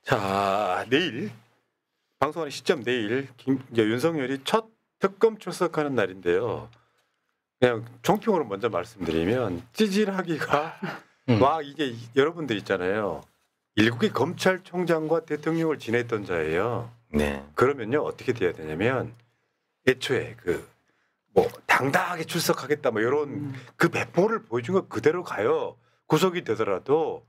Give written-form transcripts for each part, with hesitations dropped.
자, 내일 방송하는 시점 내일 이제 윤석열이 첫 특검 출석하는 날인데요. 그냥 총평으로 먼저 말씀드리면 찌질하기가 막 이게 여러분들 있잖아요. 일국의 검찰총장과 대통령을 지냈던 자예요. 네. 그러면요 어떻게 돼야 되냐면 애초에 뭐 당당하게 출석하겠다 뭐 이런 그 배포를 보여준 거 그대로 가요. 구속이 되더라도.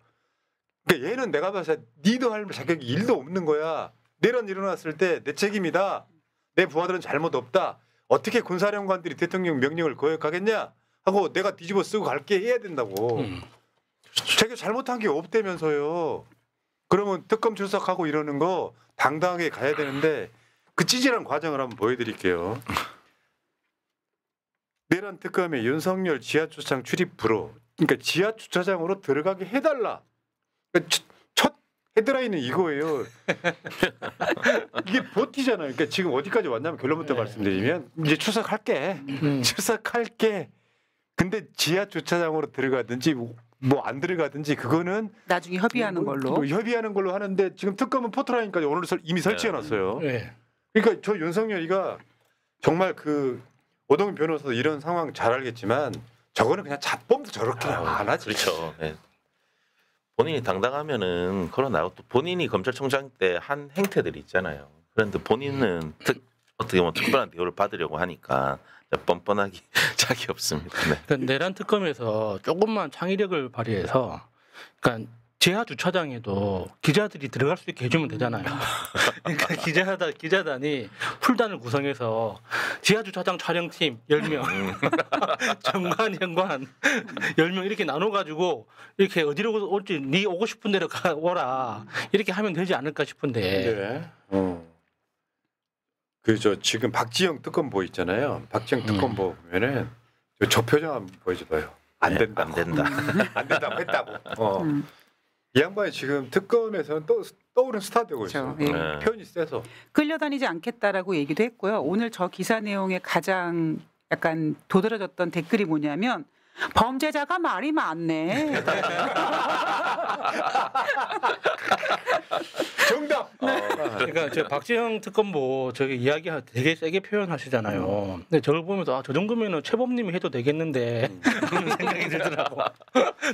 그러니까 얘는 내가 봐서 리더할 자격이 1도 없는 거야. 내란 일어났을 때 내 책임이다. 내 부하들은 잘못 없다. 어떻게 군사령관들이 대통령 명령을 거역하겠냐 하고 내가 뒤집어 쓰고 갈게 해야 된다고. 자기가 잘못한 게 없다면서요. 그러면 특검 출석하고 이러는 거 당당하게 가야 되는데 그 찌질한 과정을 한번 보여드릴게요. 내란 특검에 윤석열 지하주차장 출입 불허. 그러니까 지하주차장으로 들어가게 해달라. 그러니까 첫 헤드라인은 이거예요. 이게 버티잖아요. 그러니까 지금 어디까지 왔냐면 결론부터 말씀드리면 이제 출석할게. 출석할게. 근데 지하주차장으로 들어가든지 뭐 안 들어가든지 그거는 나중에 협의하는 걸로. 뭐 협의하는 걸로 하는데 지금 특검은 포트라인까지 오늘 이미 설치해놨어요. 네. 그러니까 저 윤석열이가 정말 오동훈 변호사도 이런 상황 잘 알겠지만 저거는 그냥 잡범도 저렇게 안 하지. 그렇죠. 네. 본인이 당당하면은 그런 나고 또 본인이 검찰총장 때 한 행태들이 있잖아요. 그런데 본인은 어떻게 보면 특별한 대우를 받으려고 하니까 뻔뻔하기 짝이 없습니다. 네. 그러니까 내란 특검에서 조금만 창의력을 발휘해서, 그러니까 지하 주차장에도 기자들이 들어갈 수 있게 해주면 되잖아요. 그러니까 기자단이 풀단을 구성해서 지하 주차장 촬영팀 10명, 정관, 현관 10명 이렇게 나눠가지고 이렇게 어디로 올지 네 오고 싶은 데로 오라 이렇게 하면 되지 않을까 싶은데. 네. 지금 박지영 특검보 있잖아요. 박지영 특검보 보면은 저 표정 한번 보여줘봐요. 안 된다. 안 된다. 안 된다고 했다고. 이 양반이 지금 특검에서는 떠오른 스타 되고 있어. 그렇죠. 네. 표현이 세서. 끌려다니지 않겠다라고 얘기도 했고요. 오늘 저 기사 내용에 가장 약간 도드라졌던 댓글이 뭐냐면 범죄자가 말이 많네. 정답. 그러니까 저 박지영 특검보 저기 이야기 되게 세게 표현하시잖아요. 근데 저걸 보면서 저 정도면은 최범님이 해도 되겠는데 그런 생각이 들더라고.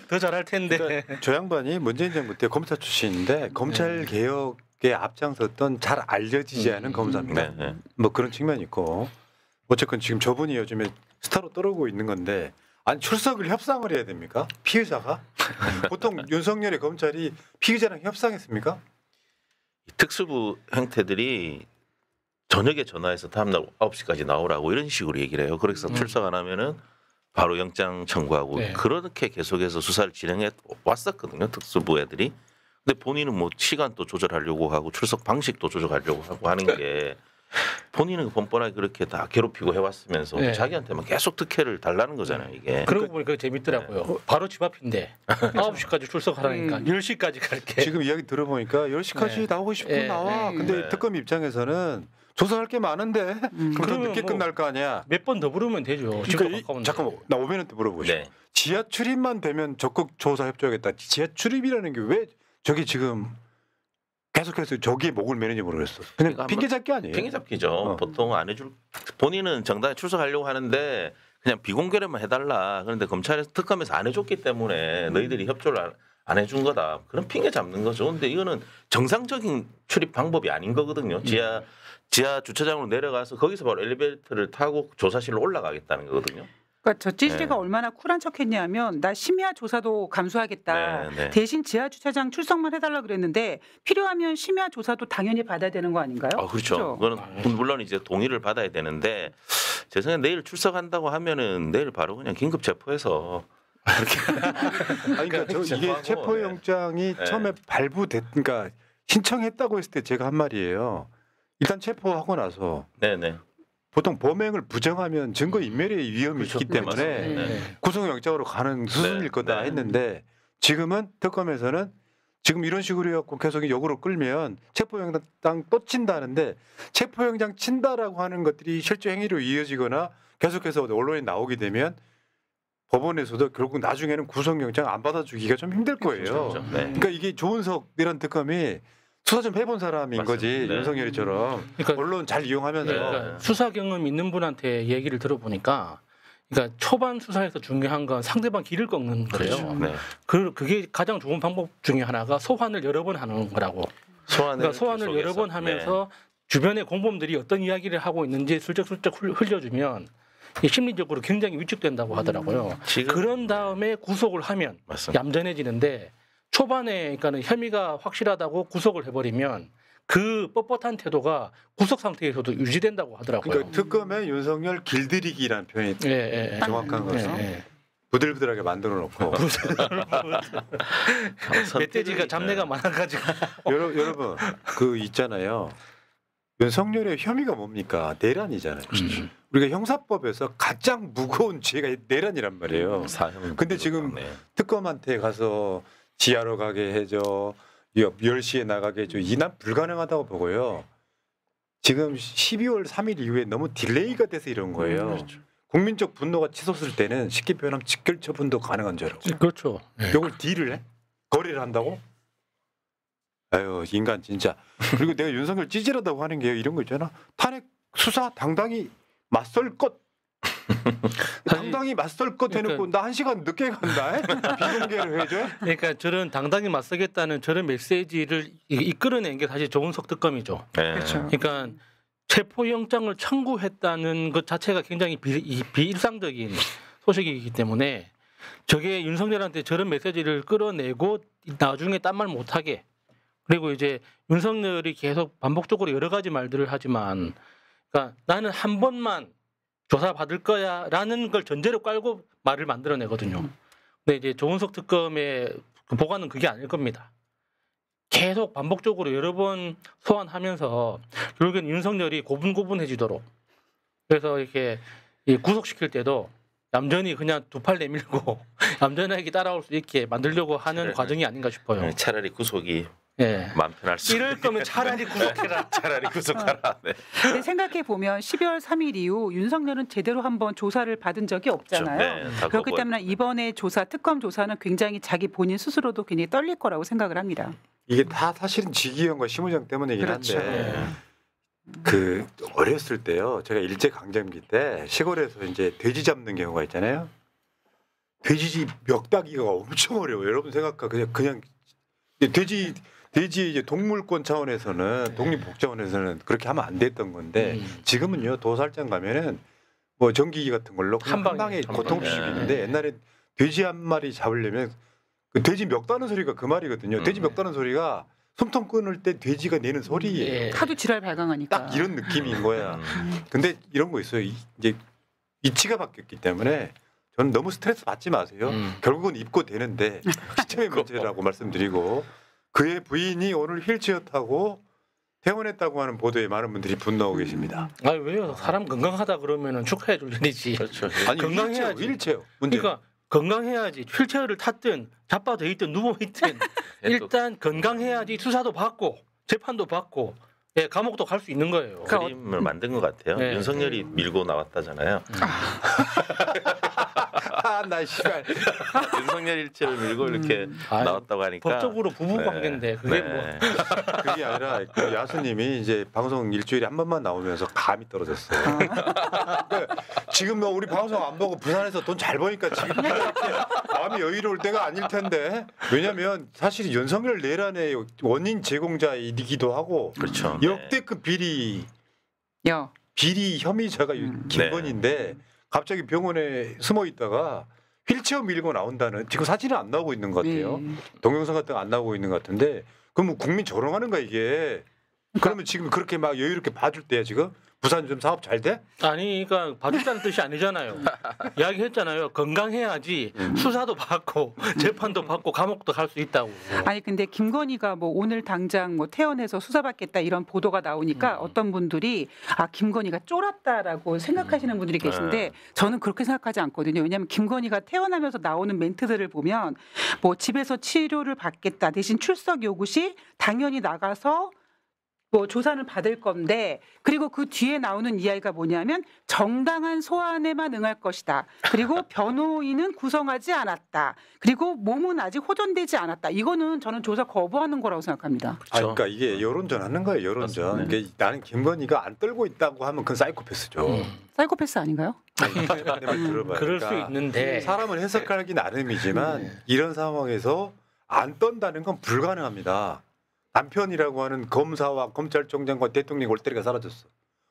더 잘할 텐데. 그러니까 저 양반이 문재인 정부 때 검사 출신인데 검찰 개혁에 앞장섰던 잘 알려지지 않은 검사입니다. 네. 뭐 그런 측면이 있고 어쨌건 지금 저분이 요즘에 스타로 떠오르고 있는 건데 아니 출석을 협상을 해야 됩니까? 피의자가? 보통 윤석열의 검찰이 피의자랑 협상했습니까? 특수부 형태들이 저녁에 전화해서 다음날 9시까지 나오라고 이런 식으로 얘기를 해요. 그래서 출석 안 하면은 바로 영장 청구하고 그렇게 계속해서 수사를 진행해 왔었거든요. 특수부 애들이. 근데 본인은 뭐 시간도 조절하려고 하고 출석 방식도 조절하려고 하고 하는 게 본인은 뻔뻔하게 그렇게 다 괴롭히고 해왔으면서 자기한테만 계속 특혜를 달라는 거잖아요. 이게. 그러고 보니까 재밌더라고요. 바로 집 앞인데 9시까지 출석하라니까 10시까지 갈게. 지금 이야기 들어보니까 10시까지 나오고 싶으면 나와. 근데 특검 입장에서는 조사할 게 많은데 그럼 늦게 끝날 거 아니야. 몇 번 더 부르면 되죠. 그러니까 잠깐만 나 500원대 물어보고 싶어. 지하 출입만 되면 적극 조사 협조하겠다. 지하 출입이라는 게 왜 저기 지금 계속해서 저기에 목을 매는지 모르겠어. 그냥 그러니까 핑계 잡기 아니에요? 핑계 잡기죠. 보통 안 해줄 본인은 정당에 출석하려고 하는데 그냥 비공개로만 해달라. 그런데 검찰에서 특검에서 안 해줬기 때문에 너희들이 협조를 안 해준 거다. 그런 핑계 잡는 거죠. 근데 이거는 정상적인 출입 방법이 아닌 거거든요. 지하 주차장으로 내려가서 거기서 바로 엘리베이터를 타고 조사실로 올라가겠다는 거거든요. 그러니까 저 찌질이가 얼마나 쿨한 척했냐면 나 심야 조사도 감수하겠다. 대신 지하 주차장 출석만 해달라 그랬는데 필요하면 심야 조사도 당연히 받아야 되는 거 아닌가요? 그렇죠. 그거는 물론 이제 동의를 받아야 되는데 제 생각에 내일 출석한다고 하면은 내일 바로 그냥 긴급 체포해서 그러니까 이게 체포영장이 처음에 그러니까 신청했다고 했을 때 제가 한 말이에요. 일단 체포하고 나서 보통 범행을 부정하면 증거 인멸의 위험이 있기 때문에 구속영장으로 가는 수순일 거다 했는데 지금은 특검에서는 지금 이런 식으로 해갖고 계속 역으로 끌면 체포영장 또 친다는데 체포영장 친다라고 하는 것들이 실제 행위로 이어지거나 계속해서 언론에 나오게 되면 법원에서도 결국 나중에는 구속영장 안 받아주기가 좀 힘들 거예요. 그러니까 이게 조은석 내란 특검이 수사 좀 해본 사람인 맞습니다. 거지 네. 윤석열이처럼 그러니까 언론 잘 이용하면서 그러니까 수사 경험 있는 분한테 얘기를 들어보니까 그러니까 초반 수사에서 중요한 건 상대방 길을 꺾는 거예요. 그렇죠. 네. 그게 가장 좋은 방법 중에 하나가 소환을 여러 번 하는 거라고. 그러니까 소환을 여러 번 하면서 주변의 공범들이 어떤 이야기를 하고 있는지 슬쩍슬쩍 흘려주면 심리적으로 굉장히 위축된다고 하더라고요. 그런 다음에 구속을 하면 맞습니다. 얌전해지는데 초반에 그러니까는 혐의가 확실하다고 구속을 해버리면 그 뻣뻣한 태도가 구속 상태에서도 유지된다고 하더라고요. 그러니까 특검의 윤석열 길들이기라는 표현이 정확한 거죠. 부들부들하게 만들어 놓고 멧돼지가 잡내가 많아가지고 여러분 그 있잖아요. 윤석열의 혐의가 뭡니까? 내란이잖아요. 우리가 형사법에서 가장 무거운 죄가 내란이란 말이에요. 근데 지금 특검한테 가서 지하로 가게 해줘, 10시에 나가게 해줘, 이난 불가능하다고 보고요. 지금 12월 3일 이후에 너무 딜레이가 돼서 이런 거예요. 그렇죠. 국민적 분노가 치솟을 때는 쉽게 표현하면 직결 처분도 가능한 줄 알고. 그렇죠. 이걸 딜을 해? 거래를 한다고? 아유 인간 진짜. 그리고 내가 윤석열 찌질하다고 하는 게 이런 거 있잖아. 탄핵 수사 당당히 맞설 것. 당당히 맞설 것 해놓고 나 1시간 늦게 간다. 비공개를 해줘. 그러니까 저런 당당히 맞서겠다는 저런 메시지를 이끌어낸 게 사실 조은석 특검이죠. 그렇죠. 그러니까 체포영장을 청구했다는 것 자체가 굉장히 비일상적인 소식이기 때문에 저게 윤석열한테 저런 메시지를 끌어내고 나중에 딴 말 못하게 그리고 이제 윤석열이 계속 반복적으로 여러 가지 말들을 하지만 그러니까 나는 한 번만 조사받을 거야라는 걸 전제로 깔고 말을 만들어내거든요. 근데 이제 조은석 특검의 보관은 그게 아닐 겁니다. 계속 반복적으로 여러 번 소환하면서 결국엔 윤석열이 고분고분해지도록 그래서 이렇게 구속시킬 때도 얌전히 그냥 두 팔 내밀고 얌전하게 따라올 수 있게 만들려고 하는 과정이 아닌가 싶어요. 차라리 구속이 마음 편할 수 이럴 거면 차라리 구속해라. 차라리 구속하라. 네. 근데 생각해 보면 12월 3일 이후 윤석열은 제대로 한번 조사를 받은 적이 없잖아요. 네, 그렇기 때문에 이번에 특검 조사는 굉장히 자기 본인 스스로도 굉장히 떨릴 거라고 생각을 합니다. 이게 다 사실은 지기현과 심우정 때문이긴 그렇죠. 한데 그 어렸을 때요. 제가 일제 강점기 때 시골에서 이제 돼지 잡는 경우가 있잖아요. 돼지 멱다기가 엄청 어려워요. 여러분 생각하 그냥 돼지 이제 동물권 차원에서는 독립복 차원에서는 그렇게 하면 안 됐던 건데 지금은요 도살장 가면은 뭐 전기기 같은 걸로 한 방에 고통 죽이는데 옛날에 돼지 한 마리 잡으려면 그 돼지 멱다는 소리가 그 말이거든요. 돼지 멱다는 소리가 솜통 끊을 때 돼지가 내는 소리예요. 하도 지랄 발광하니까. 딱 이런 느낌인 거야. 근데 이런 거 있어요. 이제 이치가 바뀌었기 때문에 저는 너무 스트레스 받지 마세요. 결국은 입고 되는데 시점의 문제라고 말씀드리고 그의 부인이 오늘 휠체어 타고 퇴원했다고 하는 보도에 많은 분들이 분노하고 계십니다. 아니 왜요? 사람 건강하다 그러면은 축하해 줄 일이지. 그렇죠. 아니 건강해야지. 휠체어 문제. 그러니까 건강해야지. 휠체어를 탔든 자빠져 있든 누워 있든 일단 건강해야지 수사도 받고 재판도 받고 감옥도 갈 수 있는 거예요. 그림을 만든 것 같아요. 네. 윤석열이 밀고 나왔다잖아요. 나 씨발. 윤석열 일체를 밀고 이렇게 나왔다고 하니까 법적으로 부부 관계인데 그게 뭐 그게 아니라 그 야수님이 이제 방송 일주일에 한 번만 나오면서 감이 떨어졌어요. 그러니까 지금 뭐 우리 방송 안 보고 부산에서 돈 잘 버니까 지금 이렇게 마음이 여유로울 때가 아닐 텐데 왜냐하면 사실 윤석열 내란의 원인 제공자이기도 하고 그렇죠. 역대급 비리 혐의자가 김건희인데 갑자기 병원에 숨어 있다가 휠체어 밀고 나온다는 지금 사진은 안 나오고 있는 것 같아요. 동영상 같은 거 안 나오고 있는 것 같은데 그럼 뭐 국민 조롱하는 거야 이게. 그러면 지금 그렇게 막 여유롭게 봐줄 때야 지금? 부산 좀 사업 잘 돼? 아니 그러니까 봐준다는 뜻이 아니잖아요. 이야기했잖아요. 건강해야지 수사도 받고 재판도 받고 감옥도 갈 수 있다고. 아니 근데 김건희가 뭐 오늘 당장 뭐 퇴원해서 수사받겠다 이런 보도가 나오니까 어떤 분들이 김건희가 쫄았다라고 생각하시는 분들이 계신데 저는 그렇게 생각하지 않거든요. 왜냐하면 김건희가 퇴원하면서 나오는 멘트들을 보면 뭐 집에서 치료를 받겠다 대신 출석 요구 시 당연히 나가서 뭐 조사를 받을 건데 그리고 그 뒤에 나오는 이야기가 뭐냐면 정당한 소환에만 응할 것이다. 그리고 변호인은 구성하지 않았다. 그리고 몸은 아직 호전되지 않았다. 이거는 저는 조사 거부하는 거라고 생각합니다. 그러니까 이게 여론전 하는 거예요. 여론전. 그러니까 나는 김건희가 안 떨고 있다고 하면 그건 사이코패스죠. 사이코패스 아닌가요? 내 말 들어봐요. 그럴 수 그러니까 있는데 사람은 해석하기 나름이지만 이런 상황에서 안 떤다는 건 불가능합니다. 남편이라고 하는 검사와 검찰총장과 대통령 골때리가 사라졌어.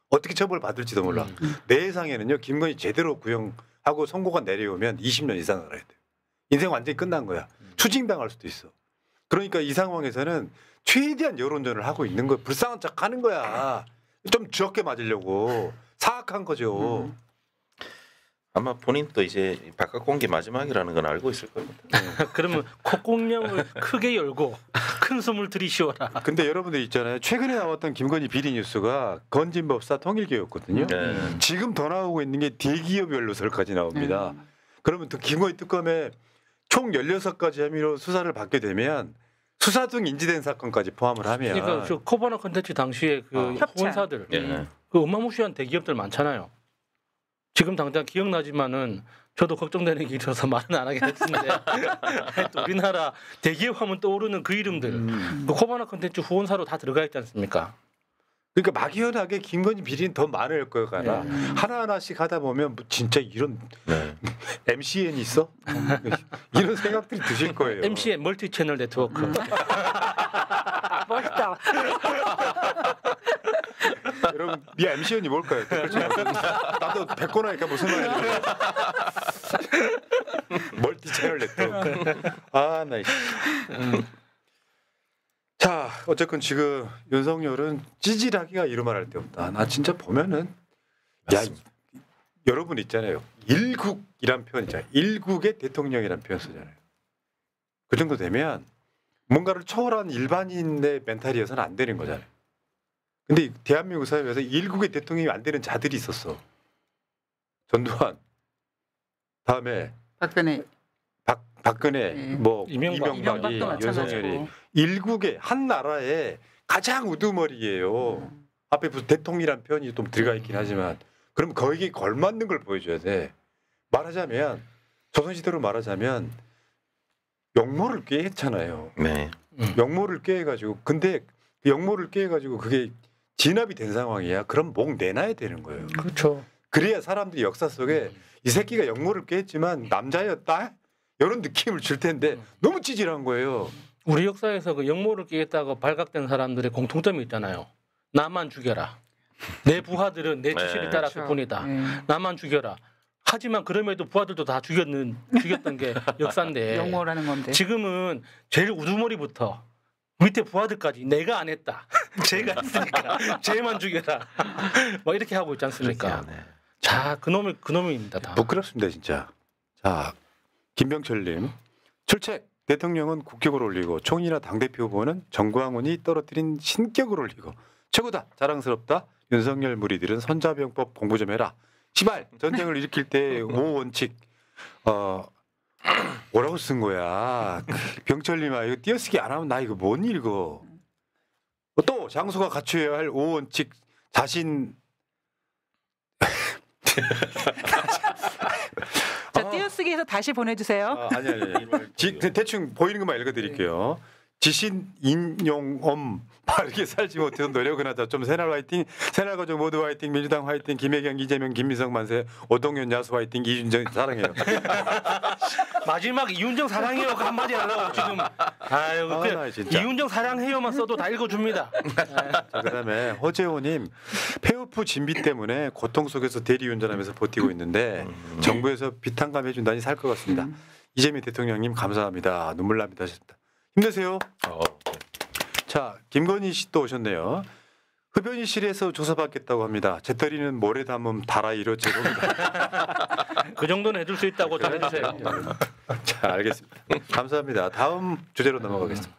어떻게 처벌받을지도 몰라. 내 예상에는요. 김건희 제대로 구형하고 선고가 내려오면 20년 이상 살아야 돼. 인생 완전히 끝난 거야. 추징당할 수도 있어. 그러니까 이 상황에서는 최대한 여론전을 하고 있는 거야. 불쌍한 척하는 거야. 좀 적게 맞으려고. 사악한 거죠. 아마 본인도 이제 바깥 공기 마지막이라는 건 알고 있을 겁니다. 그러면 콧공룡을 크게 열고 큰 숨을 들이쉬어라. 근데 여러분들 있잖아요. 최근에 나왔던 김건희 비리 뉴스가 건진법사 통일교였거든요. 네. 지금 더 나오고 있는 게 대기업 연루설까지 나옵니다. 그러면 또 김건희 특검에 총 16가지 혐의로 수사를 받게 되면 수사 중 인지된 사건까지 포함을 하면 그러니까 저 코바나 컨텐츠 당시에 그 후원사들 네. 그 어마무시한 대기업들 많잖아요. 지금 당장 기억나지만은 저도 걱정되는 게 있어서 말은 안 하겠는데 또 우리나라 대기업 하면 떠오르는 그 이름들 그 코바나 컨텐츠 후원사로 다 들어가 있지 않습니까? 그러니까 막연하게 김건희 비리는 더 많을 거야. 하나하나씩 하다 보면 뭐 진짜 이런 MCN 있어? 이런 생각들이 드실 거예요. MCN 멀티 채널 네트워크. 멋있다. 여러분, 네 MCN이 뭘까요? 나도 백고나니까 무슨 말이야. 멀티 채널 네트워크. 아, 나. 자, 어쨌건 지금 윤석열은 찌질하기가 이루 말할 데 없다. 나 진짜 보면은 여러분 있잖아요. 일국이란 표현 있잖아요. 일국의 대통령이란 표현 쓰잖아요. 그 정도 되면 뭔가를 초월한 일반인의 멘탈이어서는 안 되는 거잖아요. 근데 대한민국 사회에서 일국의 대통령이 안 되는 자들이 있었어. 전두환, 다음에 박근혜, 뭐 이명박이, 윤석열이 일국의 한 나라의 가장 우두머리예요. 앞에 무슨 대통령이란 표현이 좀 들어가 있긴 하지만 그럼 거기에 걸맞는 걸 보여줘야 돼. 말하자면 조선시대로 말하자면 역모를 꾀했잖아요. 네. 역모를 꾀해가지고 근데 그 역모를 꾀해가지고 그게 진압이 된 상황이야. 그럼 목 내놔야 되는 거예요. 그렇죠. 그래야 사람들이 역사 속에 이 새끼가 역모를 꾀했지만 남자였다? 이런 느낌을 줄 텐데 너무 찌질한 거예요. 우리 역사에서 그 역모를 끼겠다고 발각된 사람들의 공통점이 있잖아요. 나만 죽여라. 내 부하들은 내 지시를 따랐을 뿐이다. 나만 죽여라. 하지만 그럼에도 부하들도 다 죽였던 게 역사인데 역모라는 건데 지금은 제일 우두머리부터 밑에 부하들까지 내가 안 했다. 제가 했으니까 쟤만 죽여라. 뭐 이렇게 하고 있지 않습니까? 자, 그놈입니다. 다. 부끄럽습니다 진짜. 자, 김병철님 출첵 대통령은 국격을 올리고 총리나 당대표 후보는 정광훈이 떨어뜨린 신격을 올리고 최고다 자랑스럽다. 윤석열 무리들은 손자병법 공부 좀 해라. 시발 전쟁을 일으킬 때 5원칙 뭐라고 쓴 거야. 병철님아 이거 띄어쓰기 안 하면 나 이거 못 읽어. 또 장수가 갖춰야 할 5원칙 자신 자 띄어쓰기해서 다시 보내주세요. 아니. 대충 보이는 것만 읽어드릴게요. 지신 인용엄 바르게 살지 못해서 노력은 하자. 좀 새날 화이팅. 새날 가족 모두 화이팅. 민주당 화이팅. 김혜경 이재명 김민석 만세. 오동현 야수 화이팅. 이준정 사랑해요. 마지막 이윤정 사랑해요 한마디 하려고 지금. 아유 이윤정 사랑해요만 써도 다 읽어줍니다. 자, 그다음에 허재호님 폐호프 진비 때문에 고통 속에서 대리운전하면서 버티고 있는데 정부에서 비탄감 해준다니 살 것 같습니다. 이재명 대통령님 감사합니다. 눈물 납니다. 힘내세요. 자, 김건희 씨 또 오셨네요. 흡연실에서 조사받겠다고 합니다. 재떨이는 모래 담음 다라이로 제공입니다. 그 정도는 해줄 수 있다고 잘 해주세요. 자, 알겠습니다. 감사합니다. 다음 주제로 넘어가겠습니다.